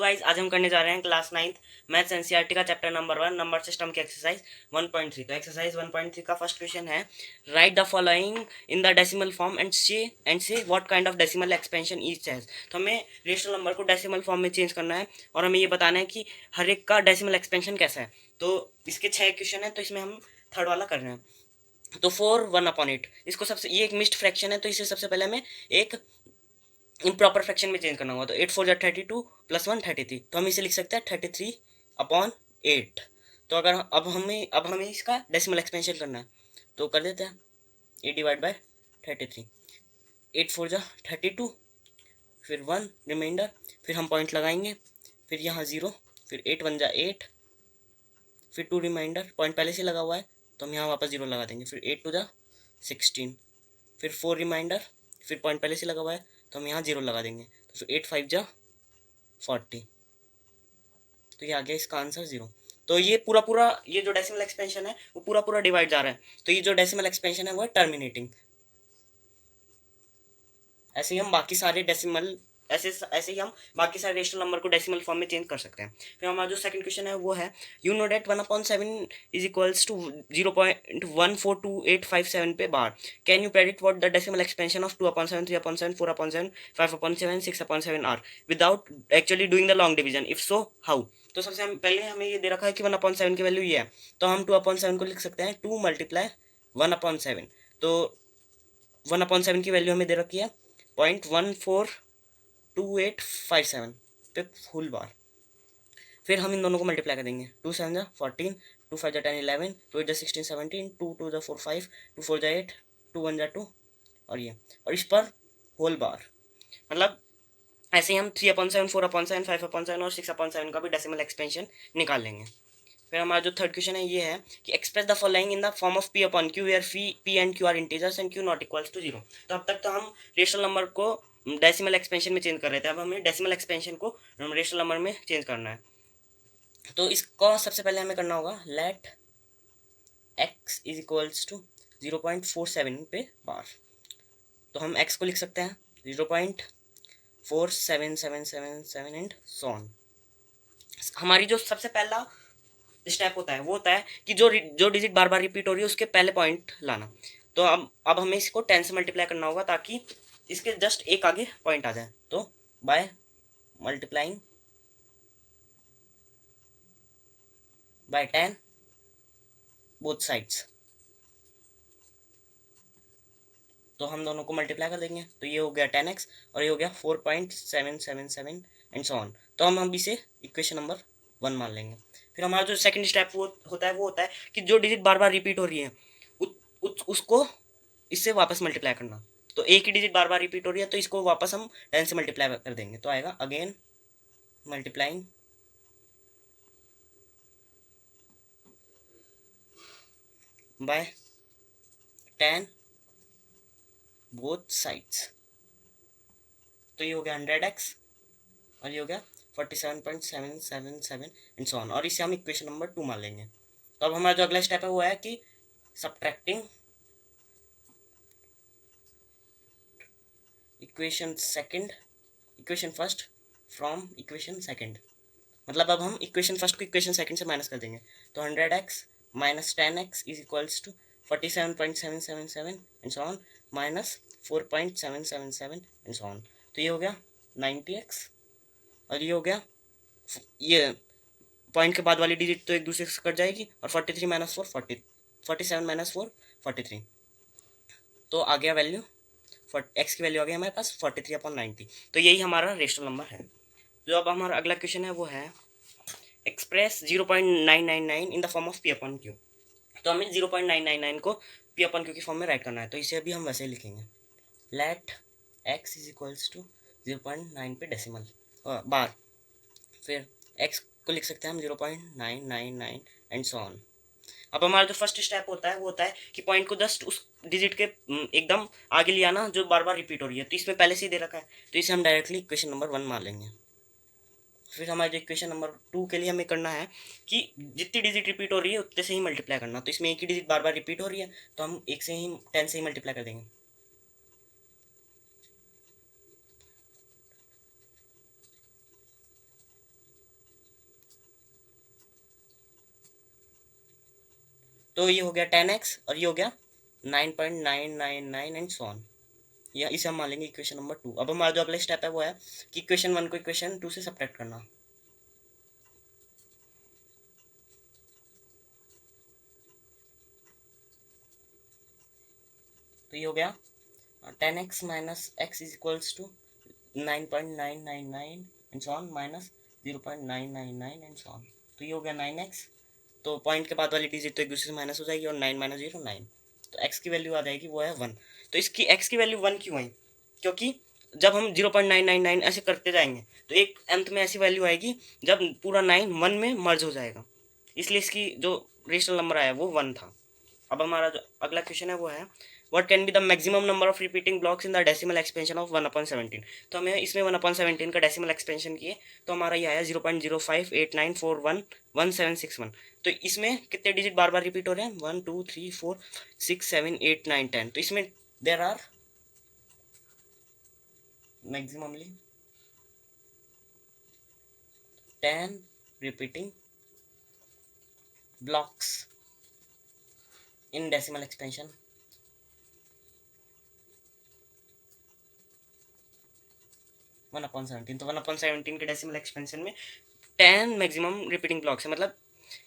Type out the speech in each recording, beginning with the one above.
Guys आज हम करने जा रहे हैं क्लास 9th मैथ्स एनसीईआरटी का चैप्टर नंबर 1 नंबर सिस्टम की एक्सरसाइज 1.3। तो एक्सरसाइज 1.3 का फर्स्ट क्वेश्चन है, write the following in the decimal form and say what kind of decimal expansion each has. तो हमें रेशनल नंबर को डेसिमल फॉर्म में change करना है और हमें ये बताना है कि हर एक का डेसिमल एक्सपेंशन कैसा है। तो इसके 6 क्वेश्चन है, तो इसमें हम थर्ड वाला कर रहे हैं। तो 4 1/8 इसको सबसे, ये एक मिक्स्ड फ्रैक्शन है, तो इसे सबसे पहले हमें एक इम्प्रॉपर फ्रैक्शन में चेंज करना होगा। तो 8 4 जा 32 + 1 33, तो हम इसे लिख सकते हैं 33/8। तो अगर अब हमें इसका डेसिमल एक्सपेंशन करना है, तो कर देते हैं 8/33। 8 4 जा 32, फिर 1 रिमाइंडर, फिर हम पॉइंट लगाएंगे, फिर यहाँ 0, फिर 8 1 जा 8, फिर 2 रिमाइंडर, पॉइंट पहले से लगा हुआ है तो हम यहाँ वापस 0 लगा देंगे, फिर 8 2 जा 16, फिर 4 रिमाइंडर, फिर पॉइंट पहले से लगा हुआ है तो हम यहाँ 0 लगा देंगे, तो फिर 8 5 जा 40। तो ये आ गया इसका आंसर 0। तो ये पूरा ये जो डेसिमल एक्सपेंशन है वो पूरा डिवाइड जा रहा है, तो ये जो डेसिमल एक्सपेंशन है वो है टर्मिनेटिंग। ऐसे ही हम बाकी सारे डेसिमल ऐसे ही हम बाकी सारे रेशनल नंबर को डेसिमल फॉर्म में चेंज कर सकते हैं। फिर हमारा जो सेकंड क्वेश्चन है वो है, you know that 1/7 is equals to 0.142857 पे bar. Can you predict what the decimal expansion of 2/7 3/7 4/7 5/7 6/7 are without actually doing the long division, if so how. तो सबसे पहले हमें ये दे रखा है कि 1/7 की वैल्यू ये है, तो हम 2/7 को लिख सकते हैं 2 × 1/7। तो 1/7 की वैल्यू हमें दे रखी है 0.142857 पे फुल बार। फिर हम इन दोनों को मल्टीप्लाई कर देंगे, 2 7 जा 14, 2 5 जा 10 11, 2 8 जा 16 17, 2 2 जा 4 5, 2 4 जा 8, 2 1 जा 2, और इस पर होल बार। मतलब ऐसे ही हम 3/7 4/7 5/7 और 6/7 का भी डेसिमल एक्सपेंशन निकाल लेंगे। फिर हमारा जो थर्ड क्वेश्चन है ये है कि express the following in the form of P/Q where P and Q are integers and Q not equals to 0। तो अब तक तो हम रेशनल नंबर को डेसिमल एक्सपेंशन में चेंज कर रहे थे, अब हमें डेसिमल एक्सपेंशन को रेशनल नंबर में चेंज करना है। तो इसको सबसे पहले हमें करना होगा, let x is equals to 0.47 पे बार। तो हम x को लिख सकते हैं 0.477777 एंड सो ऑन। हमारी जो सबसे पहला स्टेप होता है वो होता है कि जो डिजिट बार बार रिपीट हो रही है उसके पहले पॉइंट लाना। तो अब हमें इसको 10 से मल्टीप्लाई करना होगा ताकि इसके जस्ट एक आगे पॉइंट आ जाए। तो by multiplying by 10 both sides, तो हम दोनों को मल्टीप्लाई कर देंगे, तो ये हो गया 10x और ये हो गया 4.777 एंड सो ऑन। तो हम अभी से इक्वेशन नंबर 1 मान लेंगे। फिर हमारा जो सेकंड स्टेप वो होता है कि जो डिजिट बार बार रिपीट हो रही है उसको इससे वापस मल्टीप्लाई करना। तो एक ही डिजिट बार बार रिपीट हो रही है तो इसको वापस हम 10 से मल्टीप्लाई कर देंगे, तो आएगा again multiplying by 10 both sides. तो ये हो गया 100x और ये हो गया 47.777 एंड सो ऑन, और इसे हम इक्वेशन नंबर 2 मान लेंगे। तो अब हमारा जो अगला स्टेप है वो है कि subtracting equation first from equation second. मतलब अब हम इक्वेशन फर्स्ट को इक्वेशन सेकंड से माइनस कर देंगे। तो 100x minus 10x is equals to 47.777 and so on minus 4.777 and so on. तो ये हो गया 90x और ये हो गया, ये पॉइंट के बाद वाली डिजिट तो एक दूसरे से कट जाएगी, और 43 माइनस 4 40, 47 माइनस 4 43। तो आ गया वैल्यू एक्स की वैल्यू आ गई हमारे पास 43/90। तो यही हमारा रेशनल नंबर है। जो अब हमारा अगला क्वेश्चन है वो है, express 0.999 in the form of P/Q। तो हमें 0.999 को P/Q की फॉर्म में राइट करना है, तो इसे अभी हम वैसे ही लिखेंगे, let x is equals to 0.9 पे डेसिमल बार। फिर x को लिख सकते हैं हम 0.999 एंड सो ऑन। अब हमारा जो फर्स्ट स्टेप होता है वो होता है कि पॉइंट को जस्ट उस डिजिट के एकदम आगे लिया ना जो बार बार रिपीट हो रही है, तो इसमें पहले से ही दे रखा है, तो इसे हम डायरेक्टली इक्वेशन नंबर 1 मान लेंगे। फिर हमारे जो इक्वेशन नंबर 2 के लिए हमें करना है कि जितनी डिजिट रिपीट हो रही है उतने से ही मल्टीप्लाई करना। तो इसमें एक ही डिजिट बार बार रिपीट हो रही है तो हम 1 से ही 10 से ही मल्टीप्लाई कर देंगे। तो ये हो गया 10x और ये हो गया 9.999 एंड सो ऑन। या इसे हम मान लेंगे इक्वेशन नंबर 2। अब हमारा जो अगला स्टेप है वो है कि इक्वेशन 1 को इक्वेशन 2 से सब्ट्रैक्ट करना। तो ये हो गया 10x minus x is equals to 9.999 and so on minus 0.999 and so on. तो ये हो गया 9x। तो पॉइंट के बाद वाली डिजिट तो एक दूसरे से माइनस हो जाएगी और 9 माइनस 0 9। तो x की वैल्यू आ जाएगी वो है 1। तो इसकी x की वैल्यू 1 क्यों आई? क्योंकि जब हम 0.999 ऐसे करते जाएंगे तो एक अंत में ऐसी वैल्यू आएगी जब पूरा 9 1 में मर्ज हो जाएगा, इसलिए इसकी जो रेशनल नंबर आया वो 1 था। अब हमारा जो अगला क्वेश्चन है वो है what can be the maximum number of repeating blocks in the decimal expansion of 1/17। तो हमें इसमें 1/17 का डेसिमल एक्सपेंशन किए तो हमारा ये आया 0.0589411761। तो इसमें कितने डिजिट बार बार रिपीट हो रहे हैं? 1 2 3 4 6 7 8 9 10। तो इसमें there are maximally 10 repeating blocks in decimal expansion। One upon 17। तो 1/17 के डेसिमल एक्सपेंशन में 10 मैक्सिमम रिपीटिंग ब्लॉक्स है, मतलब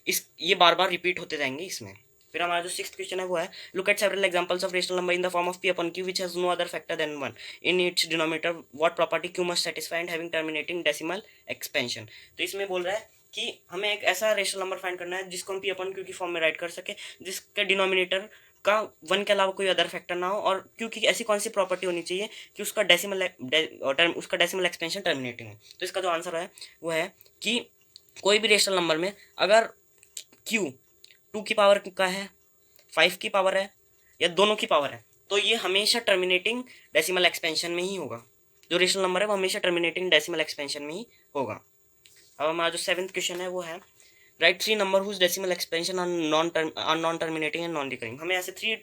इस ये बार बार रिपीट होते जाएंगे इसमें। फिर हमारा जो 6th क्वेश्चन है वो है look at several examples of rational number in the form of p upon q which has no other factor than 1 in its denominator what property q must satisfy and having terminating decimal expansion। तो इसमें बोल रहा है कि हमें एक ऐसा rational number find करना है जिसको हम p upon q की फॉर्म में राइट कर सके जिसके डिनोमिनेटर का 1 के अलावा कोई अदर फैक्टर ना हो, और q की ऐसी कौन सी प्रॉपर्टी होनी चाहिए कि उसका डेसिमल एक्सपेंशन टर्मिनेटिंग हो। तो इसका जो आंसर है वो है कि कोई भी रेशनल नंबर में अगर q 2 की पावर का है, 5 की पावर है या दोनों की पावर है, तो ये हमेशा टर्मिनेटिंग डेसिमल एक्सपेंशन में ही होगा। जो रेशनल नंबर है वो हमेशा टर्मिनेटिंग डेसिमल एक्सपेंशन में ही होगा। अब हमारा जो 7th क्वेश्चन है वो है write 3 number whose decimal expansion on non terminating and non recurring. हमें ऐसे 3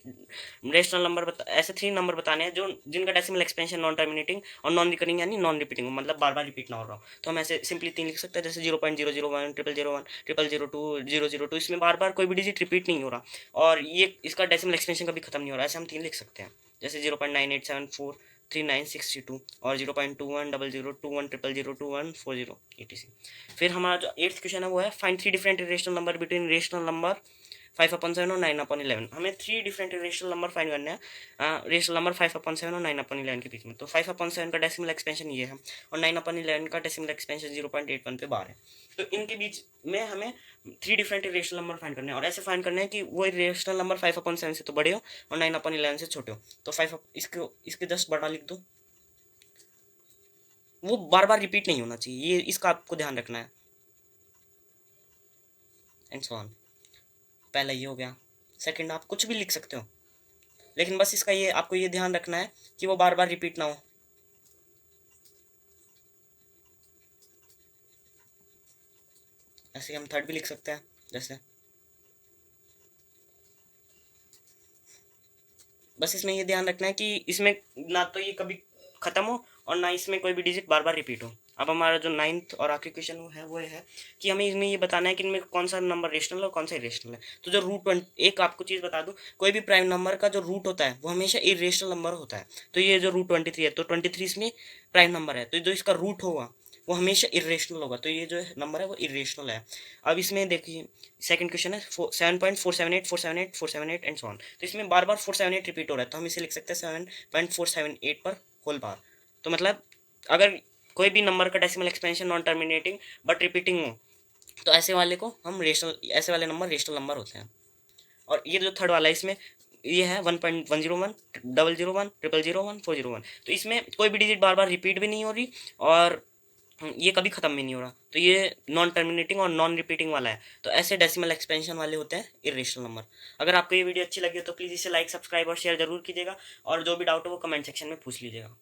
रेशनल नंबर ऐसे 3 नंबर बताने हैं जो जिनका डेसिमल एक्सपेंशन नॉन टर्मिनेटिंग और नॉन रिकरिंग यानी नॉन रिपीटिंग हो, मतलब बार बार रिपीट ना हो रहा हो। तो हम ऐसे सिंपली 3 लिख सकते हैं, जैसे 0.001 001 0002 002। इसमें बार बार कोई भी डिजिट रिपीट नहीं हो रहा और ये इसका डेसिमल एक्सपेंशन कभी खत्म नहीं हो रहा। ऐसे हम 3 लिख सकते हैं, जैसे 0.9874 3962 और 0.210021002140 फिर हमारा जो 8th क्वेश्चन है वो है find 3 different irrational number between rational number 5/7 और 9/11। हमें 3 डिफरेंट रेशनल नंबर फाइंड करने हैं रेशनल नंबर 5/7 और 9/11 के बीच में। तो 5/7 का डेसिमल एक्सपेंशन ये है और 9/11 का डेसिमल एक्सपेंशन 0.81 पे बार है। तो इनके बीच में हमें 3 डिफरेंट रेशनल नंबर फाइंड करने हैं और ऐसे फाइंड करने हैं कि वो रेशनल नंबर 5/7 से तो बड़े हो और 9/11 से छोटे हो। तो 5 इसके जस्ट बड़ा लिख दो, वो बार बार रिपीट नहीं होना चाहिए, ये इसका आपको ध्यान रखना है एंड सो ऑन। पहला ये हो गया। सेकंड आप कुछ भी लिख सकते हो, लेकिन बस इसका ये आपको ये ध्यान रखना है कि वो बार बार रिपीट ना हो। ऐसे हम थर्ड भी लिख सकते हैं, जैसे बस इसमें ये ध्यान रखना है कि इसमें ना तो ये कभी ख़त्म हो और ना इसमें कोई भी डिजिट बार बार रिपीट हो। अब हमारा जो 9th और आखिरी क्वेश्चन है वो है कि हमें इसमें ये बताना है कि इनमें कौन सा नंबर रेशनल है और कौन सा इरेशनल है। तो जो एक आपको चीज़ बता दूं, कोई भी प्राइम नंबर का जो रूट होता है वो हमेशा इरेशनल नंबर होता है। तो ये जो रूट 23 है, तो 23 इसमें प्राइम नंबर है, तो जो इसका रूट होगा वो हमेशा इरेशनल होगा। तो ये जो नंबर है वो इरेशनल है। अब इसमें देखिए सेकंड क्वेश्चन है 7.478 478 478 एंड सो ऑन। तो इसमें बार बार 478 रिपीट हो रहा है, तो हम इसे लिख सकते हैं 7.478 पर होल बार। तो मतलब अगर कोई भी नंबर का decimal expansion non terminating but repeating हो तो ऐसे वाले को हम रेशनल, ऐसे वाले नंबर रेशनल नंबर होते हैं। और ये जो थर्ड वाला है इसमें ये है 1.101 001 0001 401। तो इसमें कोई भी डिजिट बार बार रिपीट भी नहीं हो रही और ये कभी ख़त्म भी नहीं हो रहा, तो ये नॉन टर्मिनेटिंग और नॉन रिपीटिंग वाला है। तो ऐसे डेसिमल एक्सपेंशन वाले होते हैं इरेशनल नंबर। अगर आपको ये वीडियो अच्छी लगी हो तो प्लीज़ इसे लाइक सब्सक्राइब और शेयर जरूर कीजिएगा और जो भी डाउट हो वो कमेंट सेक्शन में पूछ लीजिएगा।